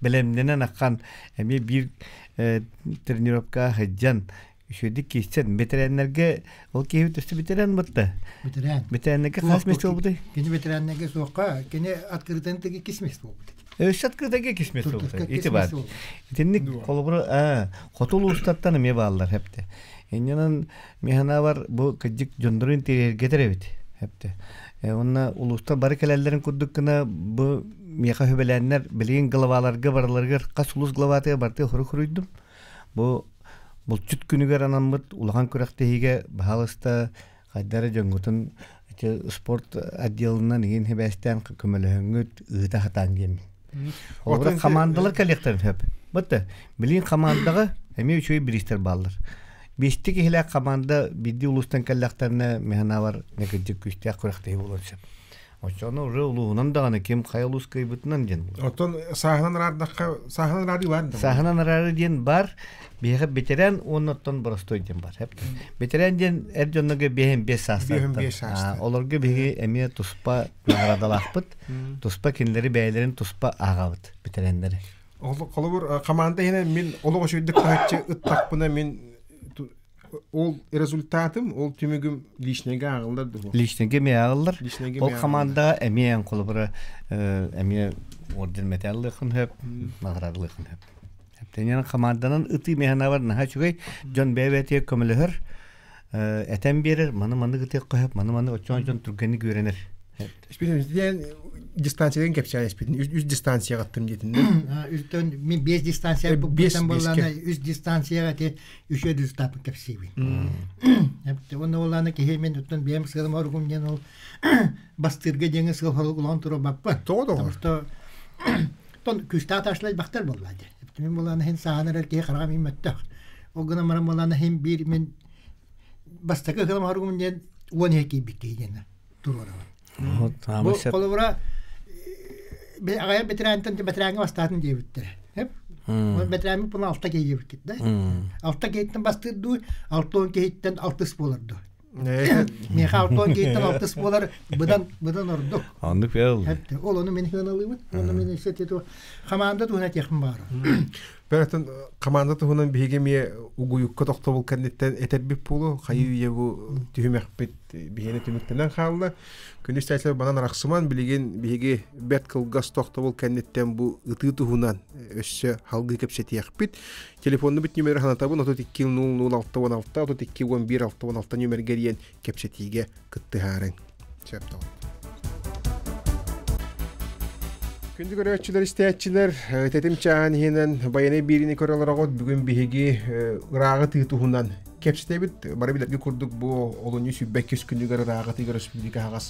B: bilemdenen akkan bir trenirovka hajjan şöyle kişiden veteranlarga o keyif üstü veteran battı. Veteranlarga kasmet oldu.
C: Gene veteranlarga soğukka gene atkırıdan kismet oldu.
B: Şatkırdaki kismet oldu. İtibar. İtinlik kolubura hotolu ustattan mı bağlar hep de. Enyanın mihana var bu kıcık jondurun teriyer getirevit hep de. Onna ulusta barikelerlerin kuddukuna bu miha hübelenler bilin glavalarga barlarga kas ulus glavataya bartı huru-huruydum. Bu bulçut günüger anamıt ulahan kürektehige bahalasta kaydara jongutun sport adiyalından egin hebesten kömölöhöngüt ııta hatan gelmi. Oğra kamandalar kalekterim hep. Battı bilin kamandaga emi üçüyü birister bağlar. Beştik ihla kamanda biddi ulustan kalaktarına mehana var ne kıcık küçtüğe kürektehi bulursa. Oçonu rıuluğundan dağını kim kayalus kıybıtından jen.
A: Oton sahanan radi var.
B: Sahanan radi jen bar. Bihe veteran onotton borostoy jen bar. Hep. Veteran jen erjonnaga bihem 5 saastı. Olorga bihe emiye tuspa naradalakpıt. Tuspa kinleri beylerin tuspa ağavıt veteranları.
A: Kolubur kamanda yine min oluğu şöydük tahtçı ıttak buna min ol rezultatım ol tümügüm lişnege ağılırdı bu.
B: Lişnege mi ağılır? Ol kamanda emiyen kolubura emiye orden metallıkın hep, mağrarlıkın hep. Hep denyanın kamandanın ıtı mehana var naha çugay John BVT'ye kömülühür eten birir, manı gıtıya koyup manı oçon Türkeni görenir.
A: İspidin diyen distansiyadan kepçaya ispidin. Üst distansiya kattım dedin.
C: Üstten min 5 distansiya bu bolana üst distansiya te 300 tapı kepsibi. Hep onu olana ki hemen üstten benim sıkılım orgun gen ol bastırga jenge sıkıl ulan turu bakpa.
A: Doğru.
C: Ton küsta taşlay baktar bolladı. Hep min bolana hen sahanar ki qaragam immettak. O gına maram bolana hem bir min bastaka kılım orgun gen won heki bitti gen. Durora. Bu kolubura агая бетерантан бетеранга бастатын дебиттер. Хеп. Бетерами bunu altta geyip gitti. Altta geyitten bastırdı. Altta geyitten altыс боларdı. Меха алtta geyitten altыс болар. Быдан орду.
B: Anlık bel.
C: Hep ol onu meni hanalıйбыт. Onu meni seteti. Команда туна техим бар.
A: Бәрәтен команда туһунан бигемие угуюкка тохтобул кандидаттан этербип булу хайыйе бу түһүмәкпет бигене түмүктәнән халла күнүстәсә банан рахсыман билеген биге беткл газ тохтобул кандидаттан бу ыты туһунан өссө халгы кепсетиякпит телефонны бит номер ханатабын 32000616 321116 номерге диен кепсетиге кыттыһарын чепто. Күндү көрөчүлөр истәчилер тетим чаан хинен баяны бирини көрөлөрөгөт бүгүн биһиги ырагы тыытуһунан кепсетебит бары билерге курдук бу олоню сүббеккес күндүгөр ырагы тыгыр республика хагас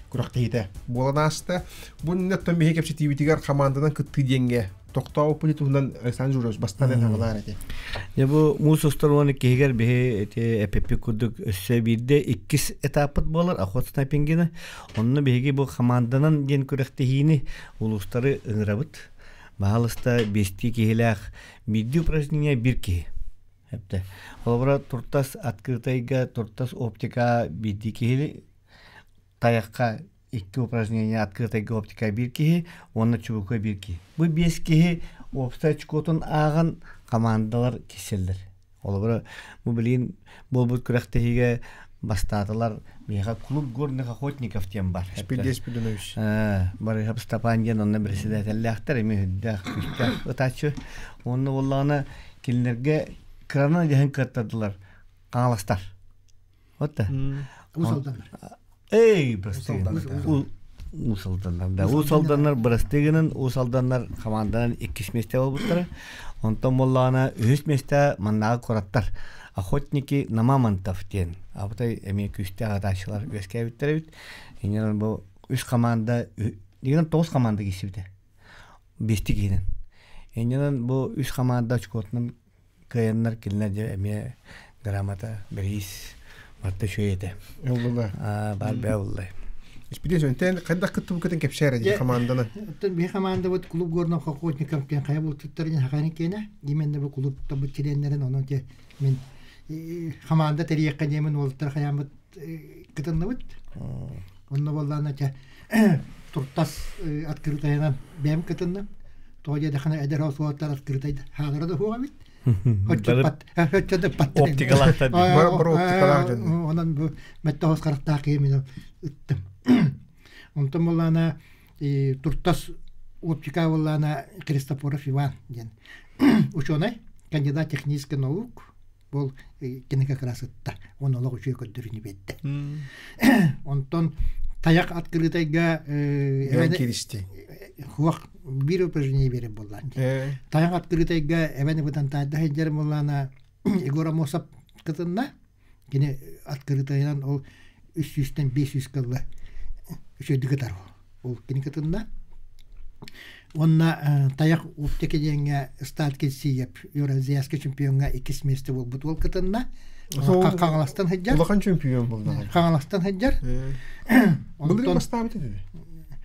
A: курактыйта боланаста бу неттен биһи кепсетибитигер командадан кытты денге токтоо политуһунан санжурос бастадан хагалар эти.
B: Ya bu Musustarvanı keger bihe EPP kurduk össe birde 2 etapıt bolar ahotna pingine. Onu bihegi bu komandanın gen kurektehini ulusları ıngırabıt. Bahalısta besti kehelak birde упражнение bir ki. Hepte. Olabra turtas atkırtayga turtas optika birde keheli tayakka 2 упражнение atkırtayga optika bir ki onu çubuka bir ki. Bu 5 ki opsta çikotun ağın командалар киселдер. Олар бу билин болбут күрәктәһигә бастатылар. Мига клуб горных охотников тем бар.
A: Спиденович.
B: Бар хап Стапанген онны председательләхтер имеде күстә отачы. Онны улланы килнәргә крана яһын каттадылар. Каңластар. Отта.
C: Усалданнар.
B: Эй, просто. Усалданнар. Усалданнар брастыгынын усалданнар командадан 2 месте болбуттар. Онтон боллана үс месте маннага кораттар. Охотники намамантов тен. Абытай эме күстә аташылар өскә биттеребит. Инен бу үс команда, дигән 9 команда кисибде. Бести кенен. Инен бу үс команда чкотның каяннар килнәдә эме грамота берис матта шөйәтә.
A: Уллар.
B: Бар бәуллай.
A: Спиденович, тен кайда кыттып кетен кепшәре ди команданы.
C: Bir команда вот клуб горных охотников кен кая бул туттарын хаганы кене. Именно бу клубта бу членнерин оны те мен команда териякка демен олтар хаямыт кытынны бит. Онны боллана те туртас открытайдан бем кытынны. Тоя да хана эдер осуаттар открытайда. Хагыры да хуга бит. Хотчат пат.
B: Оптикаларда.
A: Бар оптикалар жөн.
C: Онан бу меттос каракта кемин ыттым. Онтон боллана туртас оптика боллана Христофоров Иван ден. Ученый, кандидат технических наук, был кинека красота. Он олог учой көддөрүнү бетти. Онтон таяк открытайга
A: Киристи.
C: хуак бир упражнение берип боллан. Таяк открытайга эвени бутан тайда хеджер боллана Егора Мосап кытынна. Кине открытайдан ол 300-тен 500 кылы үшөдүгө тару. Ол кинекетинна. Онна таяк оптика деңге старт кетсиеп, Евразияльский чемпионга 2 месте болбут ол кытынна. Каңаластан хеджер.
A: Улахан чемпион болду.
C: Каңаластан хеджер.
A: Булды бастабыт эди.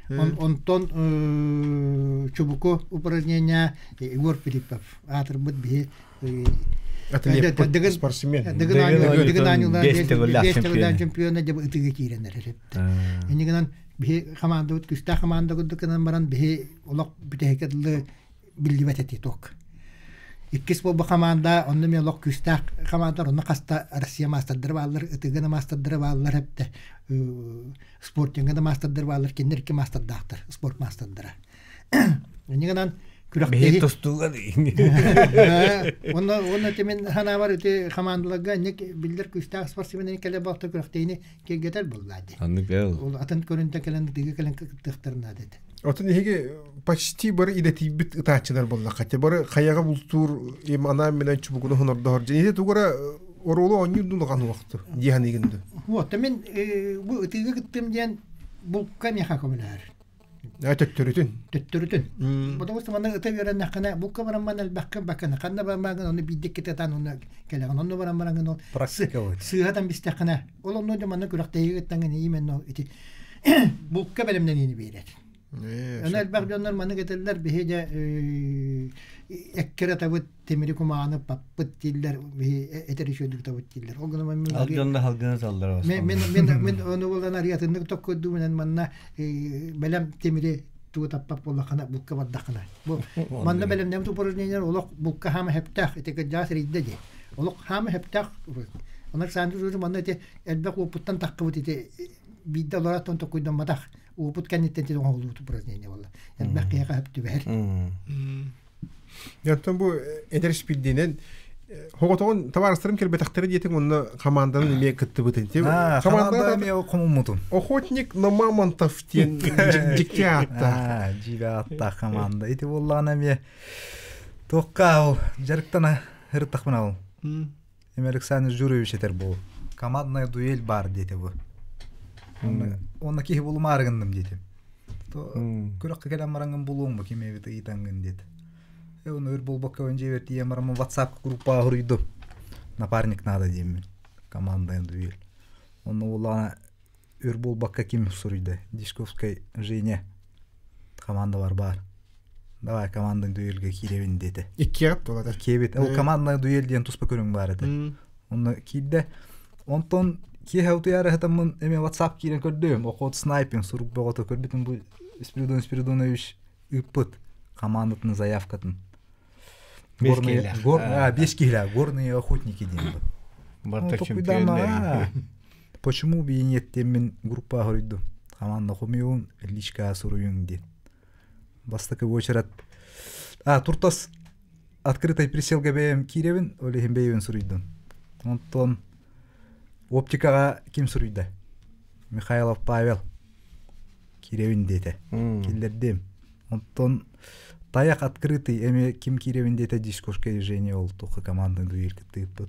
C: Онтон чубуко упражнения Егор Филиппов. Атырбыт бие
A: Атлет спортсмен.
C: Дегенан чемпионы деп ытыгы киренер. Энигенан бе команда бут күстә команда гыдыкынан баран бе олак бүтәкәтле билдибәтәти ток. Иккис бу команда онны мен олак күстә команда онны каста Россия мастерлер баллар, ытыгына мастерлер баллар хәптә. Спортингда мастерлер баллар, киндерки мастерлдактыр, спорт мастерлары. Энигенан
B: Бейт тостуга дейин.
C: Онна темен хана бар те командаларга нек билдер күстә спортсменнәр келе бакта күрәктәйне кегетер буллады.
B: Аны бел.
C: Ул атын көрүнтә келен диге келен тыктырна диде.
A: Отын еге почти бары идетибит ытачылар болла. Кате бары каяга бултур имана менен чубугуны хонорда хор. Жене тугара оролу онюдун ган вакыты. Дигәнигенде.
C: Вот мен бу ытыга киттем дигән булка меха комнар.
A: Төттөрүтүн.
C: Потому что мана ытыга гөрәнә кана булка барам мана бакка бакана. Канда бармаган аны биддек кетәтән аны келәгән. Аны барам барам аны
D: практика ул.
C: Сыгатан бистәкәнә. Ул аны да мана күрәктәйгә тәнгән именно ити. Булка белемнән ине бирәт. Ana elbaq jonlar manı getirdiler bihe ekkere tabut temiri kumağını pappıt diller bihe eteri şöydük tabut diller. O gün ben
B: Aljonda halgını sallar olsun.
C: Men onu bulan ariyatındık tokkudum men manna belem temiri tu tappap bolla kana bukka baddakana. Bu manna belem nem tu porojneler olok bukka ham heptah eteke jasride de. Olok ham heptah. Onlar sandı manna te elbaq o puttan takkıbut ite bidde olarak tokkudum madak. Uput kenitten de oldu tu porojneler valla. Elbaq ya hepti ber.
A: Yattan bu ederiş bildiğinin Hoğotoğun tavarastırım kelbetakteri diyetin onunla komandanın emeğe kıttı bıtın.
D: Komanda emeğe okumumutun.
A: Охотник на мамонтов тен дикте атта.
D: Jibe atta komanda. Iti vollan emeğe toqqa ol. Jarıktana hırtaq bına ol. Alexander Jurovich eter bu. Komandana duel bar dedi bu. Onda ki bulma argındım dedim. Kurakka gelen marangın buluğum bu kim evi tıytangın dedi. Onu өр bakka önce verdi yamarama WhatsApp gruppa huruydu. Напарник надо diyeyim. Командая дуэль. Onu olana өр bakka kim soruydu. Дисковская Женя. Komanda var. Давай командный дуэльге киревин dedi.
A: İki at oladı.
D: Kebet. O командный дуэль diyen tuspa körün var edi. Onu kilde. Ondan ki hevtu yarı hatamın eme WhatsApp kiren kördüm. O kod sniping sorup bağıta körbitin bu Спиридонович ıppıt. Командатын заявкатын. Горные охотники дейм.
B: Барта чемпионы.
D: Почему бы и нет теммен группа говорит, команда хумиун личка суруюн дед. Бастакы очерат. Туртас открытой присел габеем Киревин, или химбеевин суруйдун. Онтон оптикага ким суруйда? Михайлов Павел. Киревин дете. Киллердем. Онтон Таяк открытый, эми ким Киревин дете дискошка движение ол тоқы командный дуэль кыттыппыт.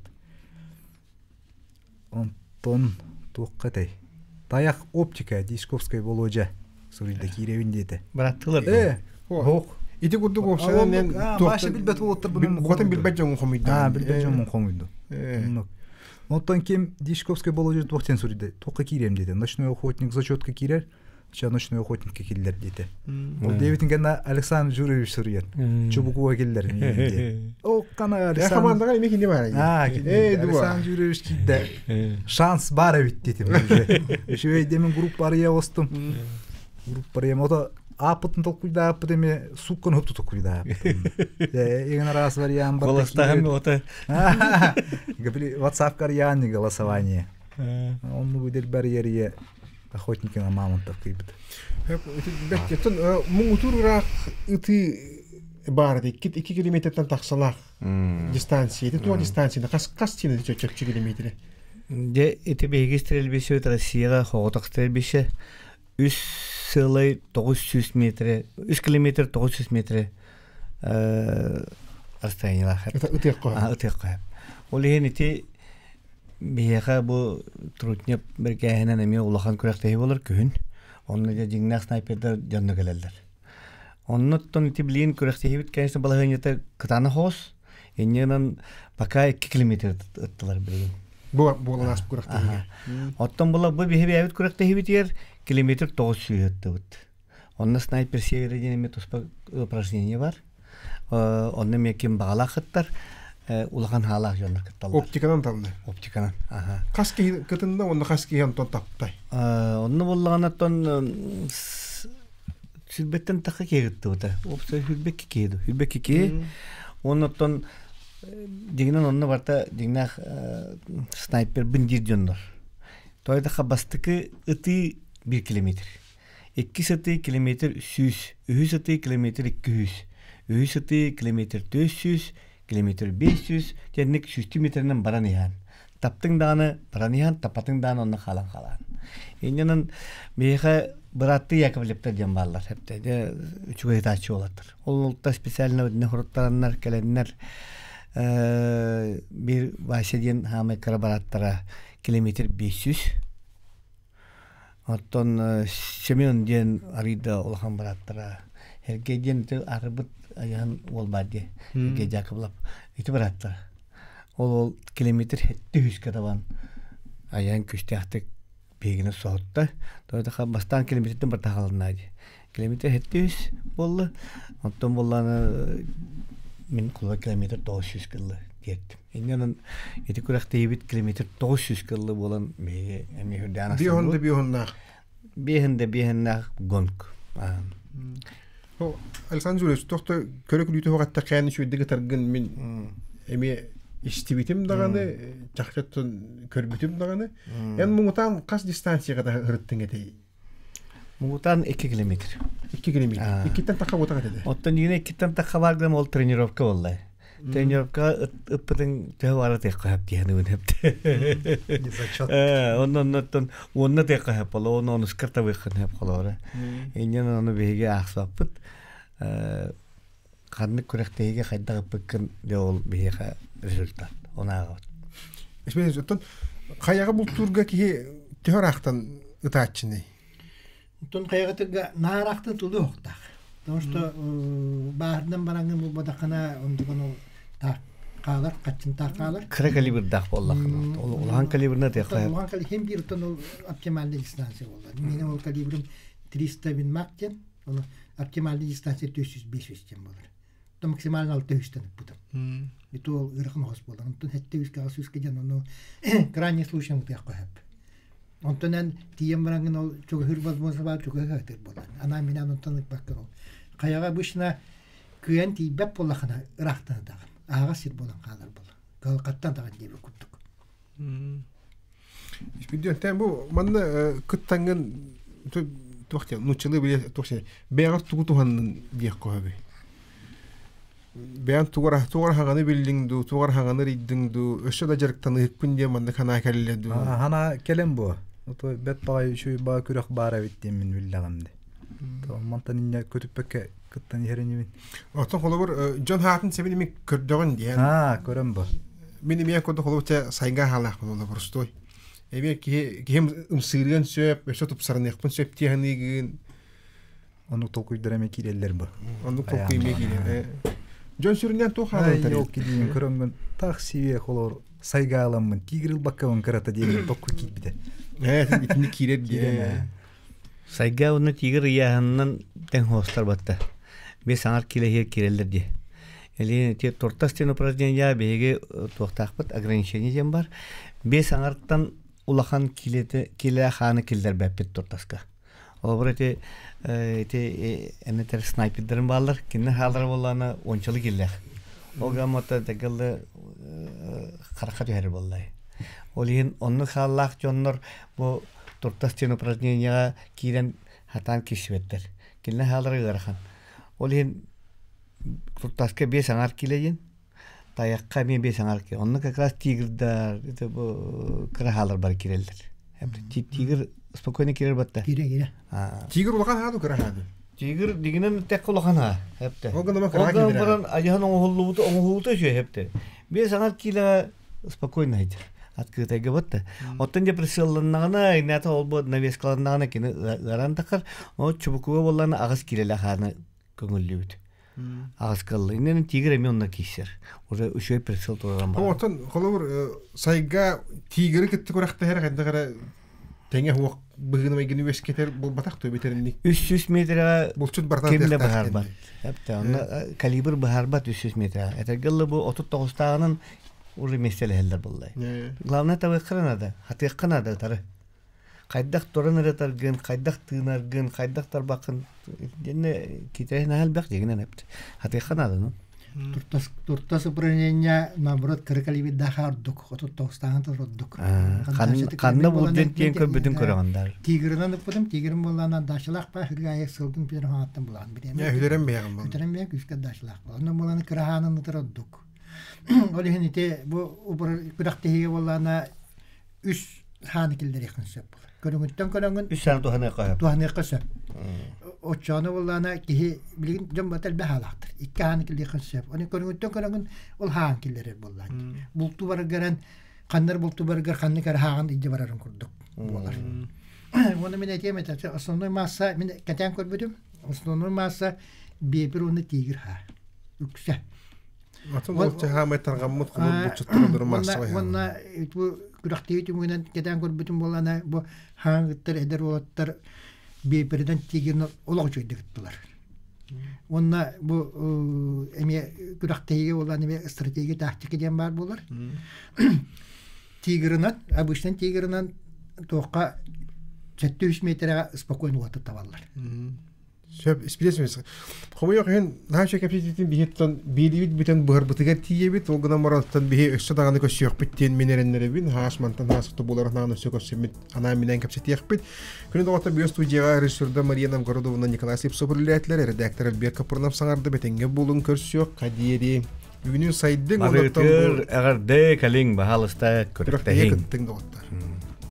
D: Онтон тоққатай. Таяк оптика дисковская боложа. Сурыйда Киревин дете.
B: Бараттылар.
A: Хоқ. Ити курдук окшана мен
D: Маша билбет болоттар бұның.
A: Готын билбет жоңун хомуйду.
D: Билбет жоңун хомуйду. Онтон ким дисковская боложа тоқтен сурыйда. Тоқы Киревин дете. Ночной охотник зачетка кирер. Сейчас ночной охотник киллер дете. Ол Дэвидин гана Александр Журович сурыян. Чубукуа киллер. О, кана Александр.
A: Командага эме кинде бар.
D: Александр Журович кидде. Шанс бар бит дете. Еще демен группария остум. Группария мода апытын толкуйда апыт эме суккан хөптү толкуйда. Эген раз вариант бар.
B: Голостаган ота.
D: Габли WhatsApp карьяны голосование. Он будет барьерия. Охотники на мамонтов кибет.
A: Беттен муңутурак ити бар ди 2 километрден таксалак дистанция. Ити туа дистанция кас тине 4 километр.
B: Де ити бегистрел беше Россияга хоготактер беше 3 сылай 900 метр, 3 километр 900 метр расстояние хат.
A: Это утекка.
B: Утекка. Олеген ити Бияха бу трутнеп беркәһенән эме улахан күрәктәһи булыр күн. Онны да җиңнәк снайпердар җанны гәләләр. Оннан ити билин күрәктәһи бит кайсы балагынята кытаны хос. Эннән пока 2 километр ыттылар билин.
A: Бу буланас күрәктәһи.
B: Оттан була бу бихе бит күрәктәһи бит ер километр 900 ытты бит. Онны снайпер севердән эме тоспа упражнение бар. Онны мекем багалахыттар. Улахан халах жондар кытталар.
A: Оптиканан талды.
B: Оптиканан.
A: Каски кытында онда каски янтон таптай.
B: Онны боллаганаттан сүрбеттен такка кегитти ота. Опса хүлбекке кеду. Хүлбекке ке. Оннан дигинен онны барта дигнах снайпер биндир жондар. Тойда хабастыкы ыты 1 километр. 2 саты километр 100, 3 саты километр 200, 3 саты километр 400 kilometre 500 tenlik 100 metreden baranihan. Taptың даны баранихан, тапатың даны онны халан. Еннен бейха быратты якывлептер дем баллар. Хепте де үчүгө этачы болаттыр. Ол ултта специально өдүнө хуруттараннар келеннер бир башеден хамы карабараттара километр 500. Оттон Семен ден арида олхан бараттара. Хергеден арбыт аян олбаде. Гежакыблап ити бараттар. Ол километр 700 кадаван аян күстәхтек бегине соотта. Тойда бастан километрден бар тахалынады. Kilometr 700 болла. Оттон болланы мен кулга километр 900 кыллы деттим. Эннен эти күрәхтәйбит километр 900 кыллы болан ме эми хурдан асан. Бехенде гонк.
A: О, Александр Юрьевич, тохто көрөк лүтө хагатта кайны шүддеге таргын мен эми истибитим даганы, чакчаттан көрбүтүм даганы. Эн муңутан кас дистанцияга да хырыттың этей.
B: Муңутан 2 километр.
A: 2 километр. 2-тен такка отага деди.
B: Оттон йene 2-тен такка баргам ол тренировка боллай. Тренировка ыппытын тевара теккап дияны өнепти. Оннон онна теккап боло, онон скарта выкын хеп колора. Энен аны беге аксаппыт. Канны күрәктеге кайда пиккен де ол беге результат. Онага.
A: Эсмен оттон каяга бул турга ки теварактан ытаачыны.
C: Оттон каягатыга наарактын тулу октак. Потому что баардан барангын бул бадакана ондугону калар, качын калар.
B: Кыра калибрдак боллакын. Ол улан калибрна теккап.
C: Улан калибр hem bir ton optimal дистанция болду. Менин ол калибрим 300 bin мактен, onu optimal дистанция 400-500 тен болду. То максимально 600 тен бутам. И то ыркын хос болду. Онтон 700-800 кежен onu крайний случай теккап. Онтонен тием барангын ол чөг хөр болмаса бар чөг хатыр болду. Ана менен онтон баккан ол. Каяга бушна кыян тийбеп боллахана ырактан дагы. Ага сир болан калар болду. Калкаттан дагы деп күттүк.
A: Испидион тем бу манна кыттанган тохте нучылы биле тохте беяр тугутухан диек кобе. Беян тугара хаганы билдиңду, тугара хаганы ридиңду, өшө да жарыктан ыкпын деп манна кана келледу.
D: Хана келем бу. Ото бет багай шуй ба күрөк бара биттем мен билдагамды. То мантан инне көтүппекке кыттан еренемин.
A: Отон холобор Джон Хартын себени ми көрдөгөн диен.
D: Көрөм бу.
A: Мени мен көдө холобча сайга халак болду бурстой. Эбе кем умсырган сөп, өшө тупсарны ыкпын сөп тияныгын.
D: Ону толкуйдыраме киреллер бу.
A: Ону толкуйме кире. Джон сүрүнөн то халан тарай.
D: Yok kidiyim köröngün taksiye kolor sayga alamın tigiril bakkavın karata diyelim tokku kibide.
A: Evet, itini kirep diye.
B: Sayga onu tigir yahandan ten hostar batta. Bir sanar kileher kireller diye. Eli te tortasteno упражнения беге тоқтақпыт ограничение бар. Bir sanarttan ulahan kile ханы килдер бәппет тортаска. Ол бир энетер снайпердерин балдар, кине халдар болланы ончылы киллер. Ол гамата тегелде каракат хер боллай. Олин онны халлах жоннор бу тортастен упражненияга кирен хатан кишветтер. Кине халдар гархан. Олин тортаска 5 аңар килейин. Таякка мен 5 аңар ки. Онны как раз тигрдар, бу крахалдар бар кирелдер. Тигр спокойно кирер батта.
C: Кире.
A: Тигр улахан хаду крахаду.
B: Тигр дигинен тек улахан ха. Хепте.
A: Огоно крахаду.
B: Огоно баран ажахан оңгулууту жö хепте. Бес аңар киле спокойно хайт. Открытая батта. Оттан же присылланнагына инята олбо навескаланнагына кини гаран такар. О чубукуга болланы агыс килеле ханы көңүллүбүт. Агыс кылды. Инен тигр эми онна кисер. Уже үшөй присыл турган бар.
A: Оттан холобур сайга тигри китти көрөктө хер кайдагара теңе хуак быгынмай гини вескетер бул батак той бетеринник.
B: 300 метр
A: булчут бардан
B: кемле бахарбат. Хепте аны калибр бахарбат 300 метр. Этергелле бу 39 тагынын уже меселе хелдер буллай. Главное тавы кырынады. Хаты кынады тары. Кайдак торын эретерген, кайдак тыынарген, кайдактар бакын дене китен албак дегенен хепте. Хаты кынады, ну.
C: Туртас упражнения наоборот кыркалиби дахардук, отут тоқстағын роддук.
B: Қанды бұлден тен көп бүтін көріғандар.
C: Тигірінен ұппыдым, тигірін болғаннан дашылақ ба, хүргі аяқ сылдың педер ғанаттан болған.
A: Хүлерен бейгін бұл.
C: Хүлерен бейгін үскә дашылақ ба. Онын болғаны кырағанын ұтыроддук. Олы хенете бұл күрақтығыға болғана үш ханы келдер еқін сөп бұл. Көріңіттен көріңін
B: үш саны
C: туғаны еқін сөп. Очаны боллана кихи билигин жом батал бахалактыр. Икки хан килди хансап. Оны көрүнгөттөн көрөнгөн ол хан киллер боллан. Булту барган кандар булту баргар ханны кар хан ижи барарын курдук болар. Оны мен айтем это основной масса мен катан көрбөдүм. Основной масса бебир уны тигир ха. Үксө.
A: Атын болча ха метрган мут кулун бучуттурdur масса.
C: Мына бу күрактыйты менен катан көрбөдүм боллана бу хан гыттыр эдер болоттар бейперден тигерін олақ жойды кіттілер. Онна бұл әме күрақтайығы olan әме стратегия тактика ден бар болар. Тигерінен, обычтан тигерінен тоққа 700 метрға спокойно уатып табалар.
A: Сөп, испилесіміз. Қомайық ең, наша кәпсететін бейеттен бейдебет бітен бұғыр бұтығар тиебет, ол ғына мараттан бейе өксі дағаны көсіяқ біттен мен әрінлері бін, хасмантан хасықты болар нағын өсі көсімет ана менен кәпсетияқ бет. Күні доғатта бүйес студияға режиссерда Мария Новгородовна Николай Сипсов үліләтілер, редактор Эльбер Капурнов саңарды бетенге болын көрсіяқ, қадиері. Бүгінен сайдың
B: Марытыр, әғірді кәлің бағалыста көріктәйін.